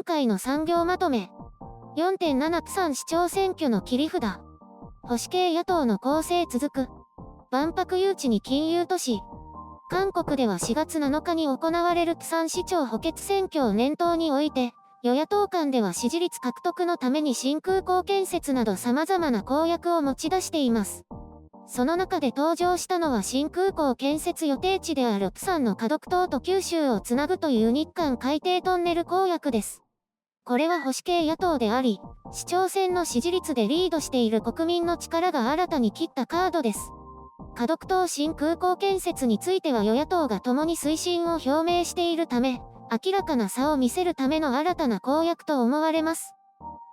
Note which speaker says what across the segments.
Speaker 1: 今回の産業まとめ。4.7 釜山市長選挙の切り札。保守系野党の攻勢続く。万博誘致に金融都市。韓国では4月7日に行われる釜山市長補欠選挙を念頭に置いて、与野党間では支持率獲得のために新空港建設など様々な公約を持ち出しています。その中で登場したのは新空港建設予定地である釜山の花dok島と九州をつなぐという日韓海底トンネル公約です。これは保守系野党であり、市長選の支持率でリードしている国民の力が新たに切ったカードです。花dok島新空港建設については与野党が共に推進を表明しているため、明らかな差を見せるための新たな公約と思われます。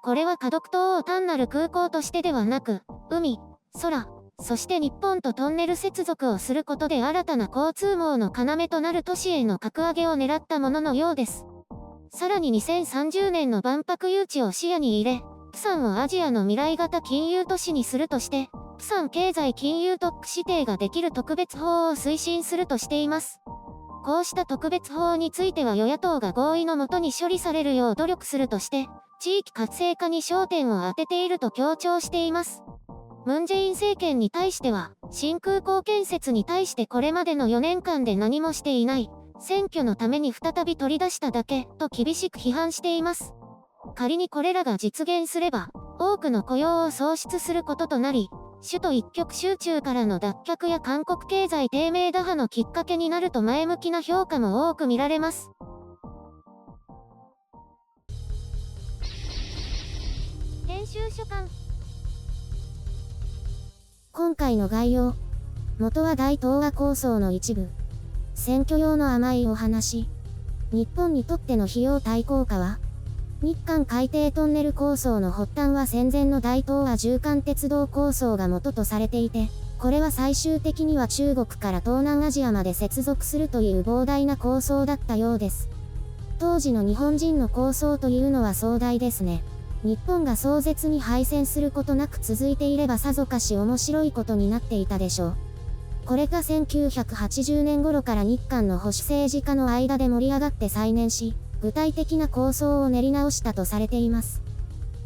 Speaker 1: これは花dok島を単なる空港としてではなく、海、空、そして日本とトンネル接続をすることで新たな交通網の要となる都市への格上げを狙ったもののようです。さらに2030年の万博誘致を視野に入れ、釜山をアジアの未来型金融都市にするとして、釜山経済金融特区指定ができる特別法を推進するとしています。こうした特別法については与野党が合意のもとに処理されるよう努力するとして、地域活性化に焦点を当てていると強調しています。ムン・ジェイン政権に対しては、新空港建設に対してこれまでの4年間で何もしていない、選挙のために再び取り出しただけ、と厳しく批判しています。仮にこれらが実現すれば、多くの雇用を創出することとなり、首都一極集中からの脱却や韓国経済低迷打破のきっかけになると前向きな評価も多く見られます。編集所管。今回の概要。元は大東亜構想の一部。選挙用の甘いお話。日本にとっての費用対効果は？日韓海底トンネル構想の発端は戦前の大東亜縦貫鉄道構想が元とされていて、これは最終的には中国から東南アジアまで接続するという膨大な構想だったようです。当時の日本人の構想というのは壮大ですね。日本が壮絶に敗戦することなく続いていればさぞかし面白いことになっていたでしょう。これが1980年頃から日韓の保守政治家の間で盛り上がって再燃し、具体的な構想を練り直したとされています。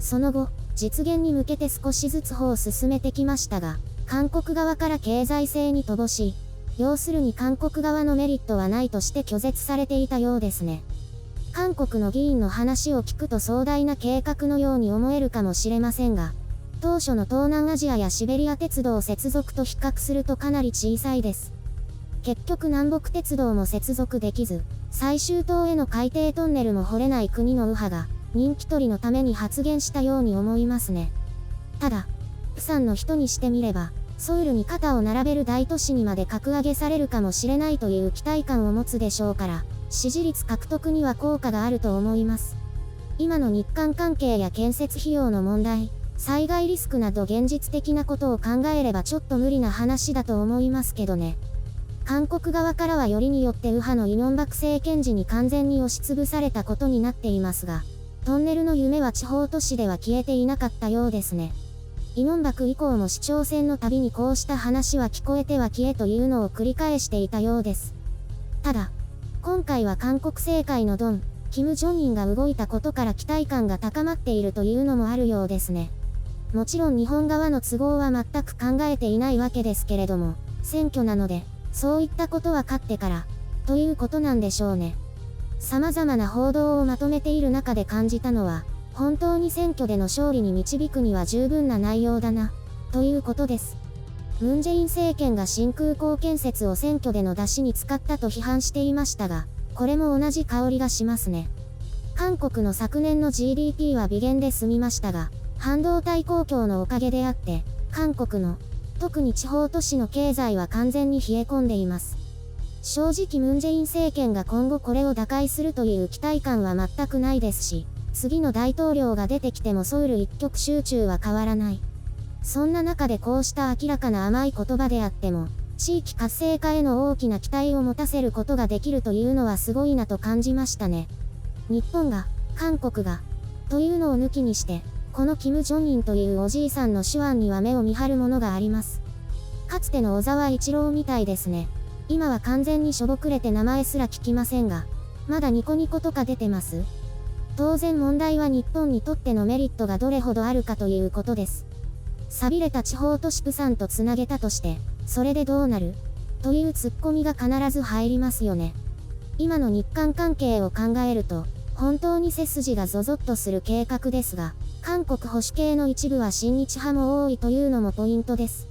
Speaker 1: その後、実現に向けて少しずつ歩を進めてきましたが、韓国側から経済性に乏しい、要するに韓国側のメリットはないとして拒絶されていたようですね。韓国の議員の話を聞くと壮大な計画のように思えるかもしれませんが、当初の東南アジアやシベリア鉄道接続と比較するとかなり小さいです。結局南北鉄道も接続できず、最終島への海底トンネルも掘れない国の右派が、人気取りのために発言したように思いますね。ただ、釜山の人にしてみれば、ソウルに肩を並べる大都市にまで格上げされるかもしれないという期待感を持つでしょうから、支持率獲得には効果があると思います。今の日韓関係や建設費用の問題、災害リスクなど現実的なことを考えればちょっと無理な話だと思いますけどね。韓国側からはよりによって右派のイ・ミョンバク政権時に完全に押しつぶされたことになっていますが、トンネルの夢は地方都市では消えていなかったようですね。イ・ミョンバク以降も市長選のたびにこうした話は聞こえては消えというのを繰り返していたようです。ただ、今回は韓国政界のドン、キム・ジョンインが動いたことから期待感が高まっているというのもあるようですね。もちろん日本側の都合は全く考えていないわけですけれども、選挙なので、そういったことは勝ってから、ということなんでしょうね。様々な報道をまとめている中で感じたのは、本当に選挙での勝利に導くには十分な内容だな、ということです。ムン・ジェイン政権が新空港建設を選挙での出しに使ったと批判していましたが、これも同じ香りがしますね。韓国の昨年の GDP は微減で済みましたが、半導体公共のおかげであって、韓国の、特に地方都市の経済は完全に冷え込んでいます。正直ムン・ジェイン政権が今後これを打開するという期待感は全くないですし、次の大統領が出てきてもソウル一極集中は変わらない。そんな中でこうした明らかな甘い言葉であっても、地域活性化への大きな期待を持たせることができるというのはすごいなと感じましたね。日本が、韓国が、というのを抜きにして、このキム・ジョンインというおじいさんの手腕には目を見張るものがあります。かつての小沢一郎みたいですね。今は完全にしょぼくれて名前すら聞きませんが、まだニコニコとか出てます？当然問題は日本にとってのメリットがどれほどあるかということです。寂れた地方都市プサンとつなげたとして、それでどうなるというツッコミが必ず入りますよね。今の日韓関係を考えると、本当に背筋がゾゾッとする計画ですが、韓国保守系の一部は親日派も多いというのもポイントです。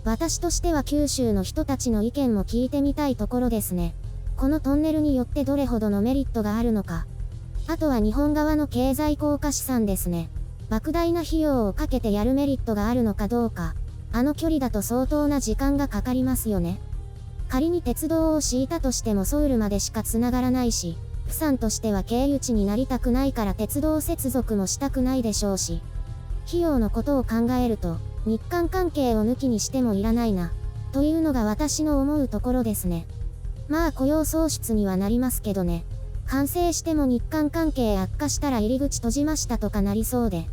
Speaker 1: 私としては九州の人たちの意見も聞いてみたいところですね。このトンネルによってどれほどのメリットがあるのか。あとは日本側の経済効果試算ですね。莫大な費用をかけてやるメリットがあるのかどうか。あの距離だと相当な時間がかかりますよね。仮に鉄道を敷いたとしてもソウルまでしか繋がらないし、プサンとしては経由地になりたくないから鉄道接続もしたくないでしょうし。費用のことを考えると、日韓関係を抜きにしてもいらないな、というのが私の思うところですね。まあ雇用創出にはなりますけどね。完成しても日韓関係悪化したら入り口閉じましたとかなりそうで。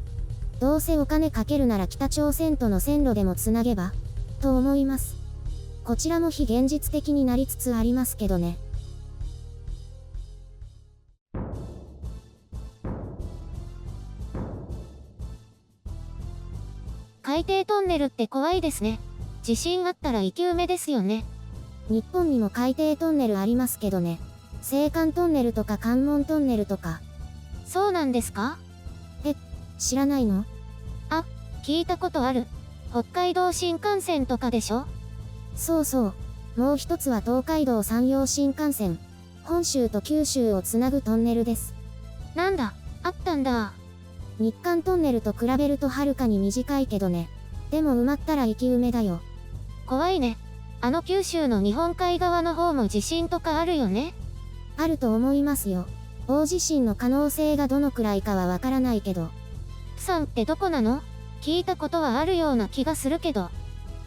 Speaker 1: どうせお金かけるなら北朝鮮との線路でもつなげばと思います。こちらも非現実的になりつつありますけどね。
Speaker 2: 海底トンネルって怖いですね。地震あったら生き埋めですよね。
Speaker 1: 日本にも海底トンネルありますけどね。青函トンネルとか関門トンネルとか。
Speaker 2: そうなんですか？
Speaker 1: 知らないの？
Speaker 2: あ、聞いたことある。北海道新幹線とかでしょ？
Speaker 1: そうそう。もう一つは東海道山陽新幹線。本州と九州をつなぐトンネルです。
Speaker 2: なんだ、あったんだ。
Speaker 1: 日韓トンネルと比べるとはるかに短いけどね。でも埋まったら生き埋めだよ。
Speaker 2: 怖いね。あの九州の日本海側の方も地震とかあるよね？
Speaker 1: あると思いますよ。大地震の可能性がどのくらいかはわからないけど。
Speaker 2: プサンってどこなの？聞いたことはあるような気がするけど。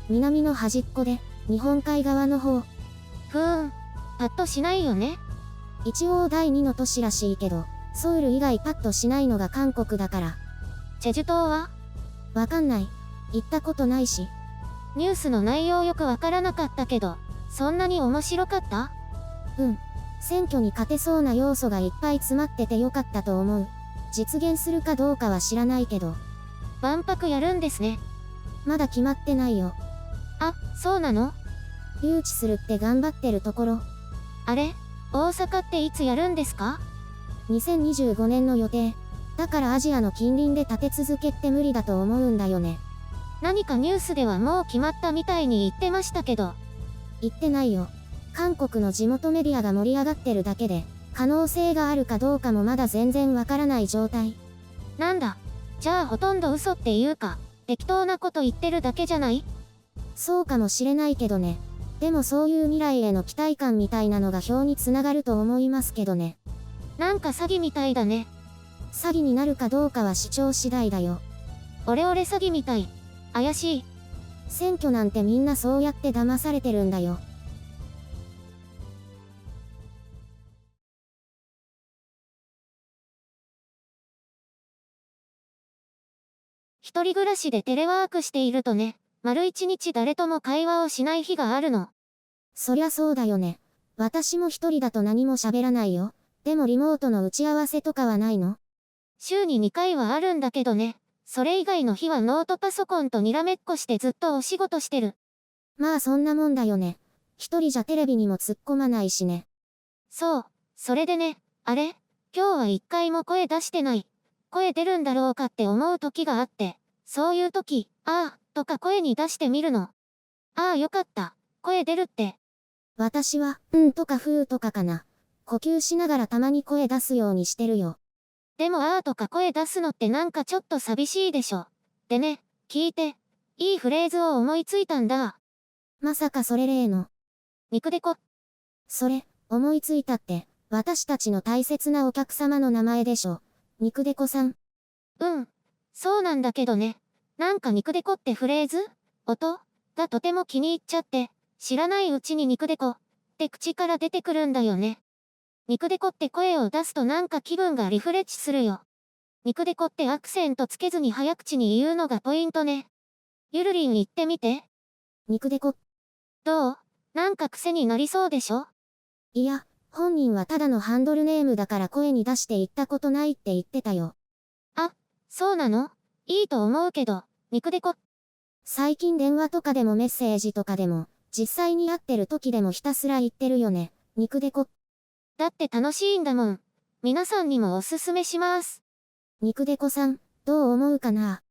Speaker 1: 南の端っこで、日本海側の方。
Speaker 2: パッとしないよね。
Speaker 1: 一応第2の都市らしいけど、ソウル以外パッとしないのが韓国だから。
Speaker 2: チェジュ島は？
Speaker 1: わかんない。行ったことないし。
Speaker 2: ニュースの内容よくわからなかったけど、そんなに面白かった？
Speaker 1: 選挙に勝てそうな要素がいっぱい詰まっててよかったと思う。実現するかどうかは知らないけど。
Speaker 2: 万博やるんですね。
Speaker 1: まだ決まってないよ。
Speaker 2: あ、そうなの？
Speaker 1: 誘致するって頑張ってるところ。
Speaker 2: あれ？大阪っていつやるんですか
Speaker 1: ？2025年の予定。だからアジアの近隣で立て続けって無理だと思うんだよね。
Speaker 2: 何かニュースではもう決まったみたいに言ってましたけど。
Speaker 1: 言ってないよ。韓国の地元メディアが盛り上がってるだけで、可能性があるかどうかもまだ全然わからない状態。
Speaker 2: なんだ。じゃあほとんど嘘っていうか、適当なこと言ってるだけじゃない？
Speaker 1: そうかもしれないけどね。でもそういう未来への期待感みたいなのが票につながると思いますけどね。
Speaker 2: なんか詐欺みたいだね。
Speaker 1: 詐欺になるかどうかは主張次第だよ。
Speaker 2: オレオレ詐欺みたい。怪しい。
Speaker 1: 選挙なんてみんなそうやって騙されてるんだよ。
Speaker 2: 一人暮らしでテレワークしているとね、丸一日誰とも会話をしない日があるの。
Speaker 1: そりゃそうだよね。私も一人だと何も喋らないよ。でもリモートの打ち合わせとかはないの？
Speaker 2: 週に2回はあるんだけどね。それ以外の日はノートパソコンとにらめっこしてずっとお仕事してる。
Speaker 1: まあそんなもんだよね。一人じゃテレビにも突っ込まないしね。
Speaker 2: そう。それでね、あれ？今日は一回も声出してない。声出るんだろうかって思う時があって、そういう時、あーとか声に出してみるの。ああよかった。声出るって。
Speaker 1: 私は、とかふーとかかな。呼吸しながらたまに声出すようにしてるよ。
Speaker 2: でもあーとか声出すのってなんかちょっと寂しいでしょ。でね、聞いて、いいフレーズを思いついたんだ。
Speaker 1: まさかそれ例の。
Speaker 2: 肉デコ。
Speaker 1: それ、思いついたって、私たちの大切なお客様の名前でしょ。肉デコさん。
Speaker 2: そうなんだけどね。なんか肉デコってフレーズ？音？がとても気に入っちゃって、知らないうちに肉デコって口から出てくるんだよね。肉デコって声を出すとなんか気分がリフレッシュするよ。肉デコってアクセントつけずに早口に言うのがポイントね。ゆるりん言ってみて。
Speaker 1: 肉デコ。
Speaker 2: どう？なんか癖になりそうでしょ？
Speaker 1: いや、本人はただのハンドルネームだから声に出して言ったことないって言ってたよ。
Speaker 2: そうなの？いいと思うけど、肉デコ。
Speaker 1: 最近電話とかでもメッセージとかでも、実際に会ってる時でもひたすら言ってるよね。肉デコ。
Speaker 2: だって楽しいんだもん。皆さんにもおすすめします。
Speaker 1: 肉デコさん、どう思うかな？